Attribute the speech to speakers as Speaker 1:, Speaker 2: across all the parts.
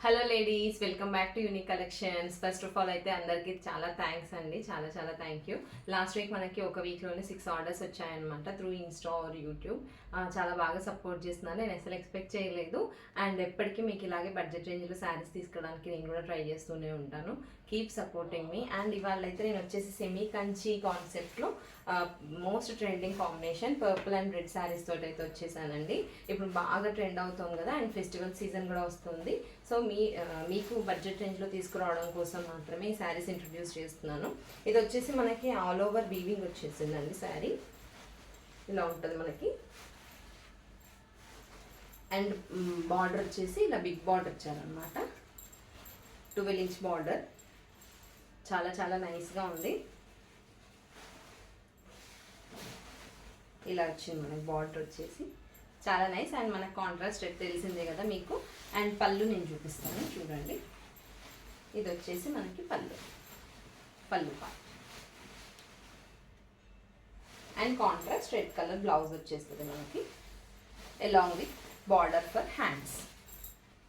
Speaker 1: Hello ladies, welcome back to unique collections. First of all అయితే అందరికీ చాలా thanks అండి, చాలా చాలా థ్యాంక్ యూ. లాస్ట్ వీక్ మనకి ఒక వీక్లోనే 6 ఆర్డర్స్ వచ్చాయన్నమాట త్రూ ఇన్స్టా ఆర్ యూట్యూబ్. చాలా బాగా సపోర్ట్ చేస్తున్నాను, నేను అసలు ఎక్స్పెక్ట్ చేయలేదు. అండ్ ఎప్పటికీ మీకు ఇలాగే బడ్జెట్ రేంజ్లో శారీస్ తీసుకోవడానికి నేను కూడా ట్రై చేస్తూనే ఉంటాను. Keep supporting me. అండ్ ఇవాళ అయితే నేను వచ్చేసి సెమీ కంచి కాన్సెప్ట్లో most trending combination purple and red saris తోటి అయితే వచ్చేసానండి. ఇప్పుడు బాగా ట్రెండ్ అవుతుంది కదా, అండ్ ఫెస్టివల్ సీజన్ కూడా వస్తుంది. సో మీకు బడ్జెట్ రేంజ్లో తీసుకురావడం కోసం మాత్రమే ఈ శారీస్ ఇంట్రడ్యూస్ చేస్తున్నాను. ఇది వచ్చేసి మనకి ఆల్ ఓవర్ వీవింగ్ వచ్చేసిందండి. శారీ ఇలా ఉంటుంది మనకి. అండ్ బార్డర్ వచ్చేసి ఇలా బిగ్ బార్డర్ ఇచ్చారనమాట, 12 ఇంచ్ బార్డర్. చాలా చాలా నైస్గా ఉంది. ఇలా వచ్చింది మనకి బార్డర్ వచ్చేసి, చాలా నైస్. అండ్ మనకు కాంట్రాస్ట్ తెలిసిందే కదా మీకు. అండ్ పళ్ళు నేను చూపిస్తాను చూడండి. ఇది వచ్చేసి మనకి పళ్ళు part. And contrast red colour blouse వచ్చేస్తుంది మనకి, along with border for hands.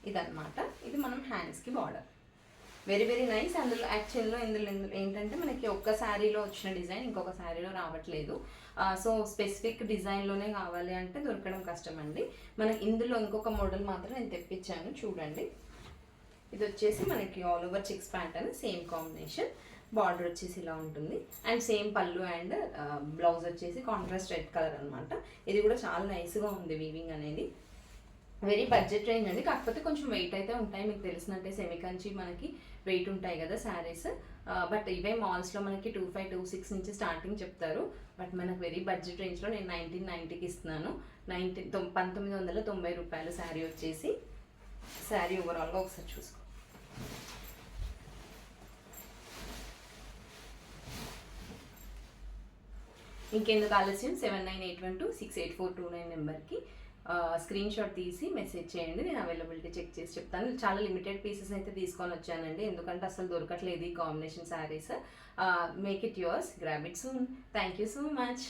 Speaker 1: ఇదన్నమాట, ఇది మనం హ్యాండ్స్కి బార్డర్. Very very nice. అందులో యాక్చువల్గా ఇందులో ఏంటంటే మనకి ఒక్క శారీలో వచ్చిన డిజైన్ ఇంకొక శారీలో రావట్లేదు. సో స్పెసిఫిక్ డిజైన్లోనే కావాలి అంటే దొరకడం కష్టం అండి. మనకి ఇందులో ఇంకొక మోడల్ మాత్రం నేను తెప్పించాను చూడండి. ఇది వచ్చేసి మనకి all over checks pattern, same combination. Border వచ్చేసి ఇలా ఉంటుంది. అండ్ సేమ్ పళ్ళు అండ్ బ్లౌజ్ వచ్చేసి కాంట్రాస్ట్ రెడ్ కలర్ అనమాట. ఇది కూడా చాలా నైస్గా ఉంది వీవింగ్ అనేది. వెరీ బడ్జెట్ రేంజ్ అండి, కాకపోతే కొంచెం వెయిట్ అయితే ఉంటాయి. మీకు తెలిసినట్టే సెమీ కంచి మనకి వెయిట్ ఉంటాయి కదా శారీస్. బట్ ఇవే మాల్స్లో మనకి 2500, 2600 నుంచి స్టార్టింగ్ చెప్తారు. బట్ మనకు వెరీ బడ్జెట్ రేంజ్లో నేను 1990కి ఇస్తున్నాను. 1990 రూపాయలు శారీ వచ్చేసి. శారీ ఓవరాల్గా ఒకసారి చూసుకో. ఇంకెందుకు ఆలస్యం, 7981268429 నెంబర్కి స్క్రీన్ షాట్ తీసి మెసేజ్ చేయండి. నేను అవైలబిలిటీ చెక్ చేసి చెప్తాను. చాలా లిమిటెడ్ పీసెస్ అయితే తీసుకొని వచ్చానండి, ఎందుకంటే అసలు దొరకట్లేదు ఈ combination saris. Make it yours, grab it soon. Thank you so much.